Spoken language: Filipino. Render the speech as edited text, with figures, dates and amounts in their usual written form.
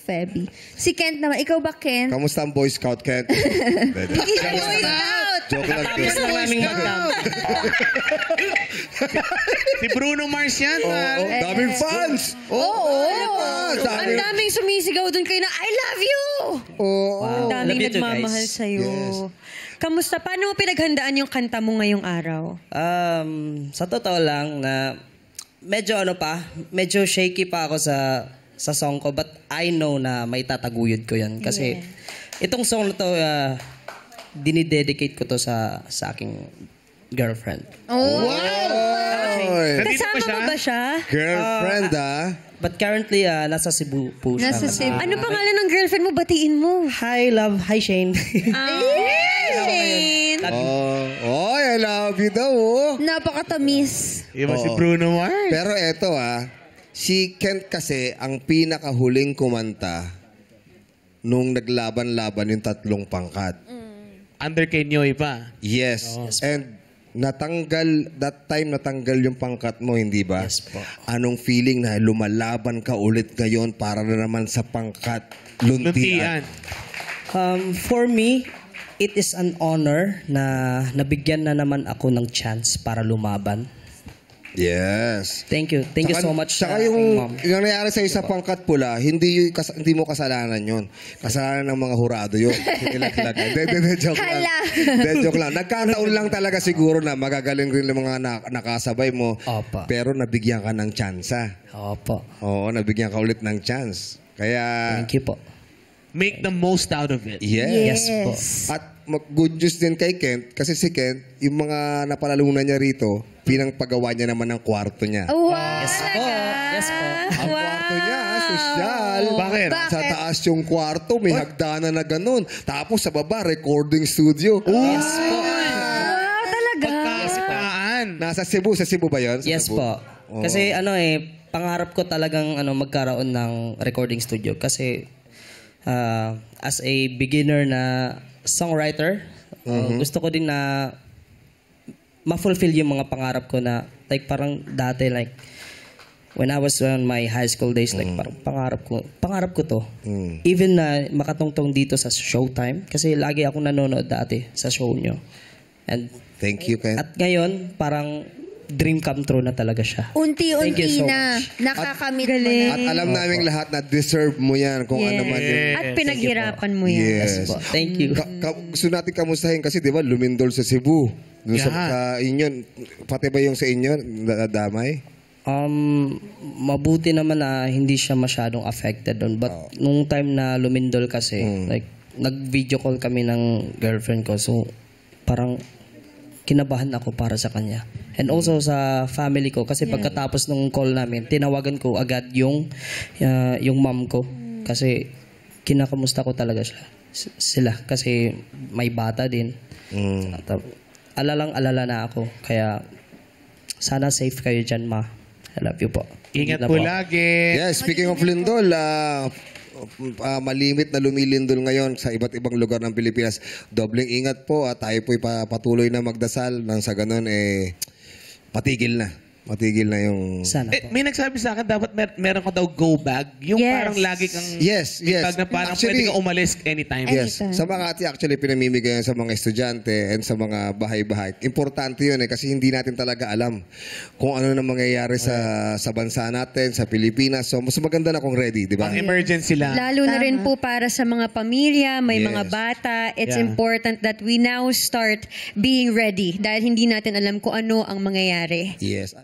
Feby. Si Kent naman. Ikaw ba, Kent? Kamusta ang Boy Scout, Kent? Hindi siya Boy Scout! Joke lang. Tapos lang naming mag-camp. Si Bruno Mars yan, man. Daming fans! Oo! Dami. Ang daming sumisigaw dun kayo na, I love you! Wow. Ang daming Love you too, nagmamahal guys. sa'yo. Yes. Kamusta? Paano mo pinaghandaan yung kanta mo ngayong araw? Sa totoo lang na medyo shaky pa ako sa song ko, but I know na may tataguyod ko yan. Kasi itong song na to, dinidedicate ko to sa aking girlfriend. Oh! Oy. Nandito Kasama pa siya? mo ba siya? Girlfriend, But currently, nasa Cebu po siya. Nasa Cebu. Ano pangalan ng girlfriend mo? Batiin mo. Hi, love. Hi, Shane. Shane! Oh, I love you daw, oh. Napakatamis. Iba si Bruno Mars. Pero eto, si Kent kasi ang pinakahuling kumanta nung naglaban-laban yung 3 pangkat. Under kay Nyoy pa. Yes. And that time natanggal yung pangkat mo, hindi ba? Yes po. Anong feeling na lumalaban ka ulit ngayon para na naman sa pangkat luntian? For me, it is an honor na nabigyan na naman ako ng chance para lumaban. Yes. Thank you. Thank you so much. Saka yung nangyayari sa sa pangkat pula, hindi mo kasalanan yun. Kasalanan ng mga hurado yun. Nilaglag. Joke lang. Joke lang. Nagkataon lang talaga siguro na magagaling rin yung mga nakasabay mo. Opo. Pero nabigyan ka ng tsansa. Opo. Oo, nabigyan ka ulit ng chance. Kaya, Thank you po. Make the most out of it. Yes po. At good news din kay Kent, kasi si Kent, yung mga napalalunan niya rito, pinangpagawa niya naman ng kwarto niya. Wow! Yes po. Yes po. Ang kwarto niya, sosyal. Bakit? Sa taas yung kwarto, may hagdanan na ganun. Tapos sa baba, recording studio. Yes po. Wow, talaga? Pagkasitaan. Nasa Cebu. Sa Cebu ba yun? Sa Yes Cebu? po. Kasi pangarap ko talagang magkaroon ng recording studio kasi as a beginner na songwriter, gusto ko din na ma-fulfill yung mga pangarap ko na like parang dati like when I was on my high school days like parang pangarap ko to. Even na makatungtong dito sa Showtime kasi lagi akong nanonood dati sa show nyo. And Thank you, Kent. at ngayon parang dream come true na talaga siya. Thank you Unti-unti so na. Nakakamit mo na. At alam naming lahat na deserve mo yan kung ano man yun. At pinaghirapan mo yan. Yes. Po. Thank you. Gusto natin kamustahin kasi di ba lumindol sa Cebu. Dun sa inyo, pati ba yung sa inyo, nadamay? Mabuti naman na hindi siya masyadong affected doon. But nung time na lumindol kasi, like, nag-video call kami ng girlfriend ko. So, parang kinabahan ako para sa kanya. And also sa family ko. Kasi pagkatapos nung call namin, tinawagan ko agad yung mom ko. Kasi kinakamusta ko talaga sila. Kasi may bata din. Alalang-alala na ako. Kaya sana safe kayo dyan, ma. I love you po. Ingat po lagi. Yes, speaking of lindol, malimit na lumilindol ngayon sa iba't ibang lugar ng Pilipinas. Dobleng ingat po at tayo po'y patuloy na magdasal nang sa ganun patigil na. Matigil na yung... Sana po. May nagsabi sa akin, dapat meron ka daw go bag. Yung parang lagi kang... Yes. Bag na parang pwede kang umalis anytime. Yes. Sa Makati, actually, pinamimigay yan sa mga estudyante and sa mga bahay-bahay. Importante yun kasi hindi natin talaga alam kung ano na mangyayari sa bansa natin, sa Pilipinas. So, mas maganda na kung ready, di ba? Pang emergency lang. Lalo na rin po para sa mga pamilya, may mga bata. It's important that we now start being ready dahil hindi natin alam kung ano ang mangyayari. Yes.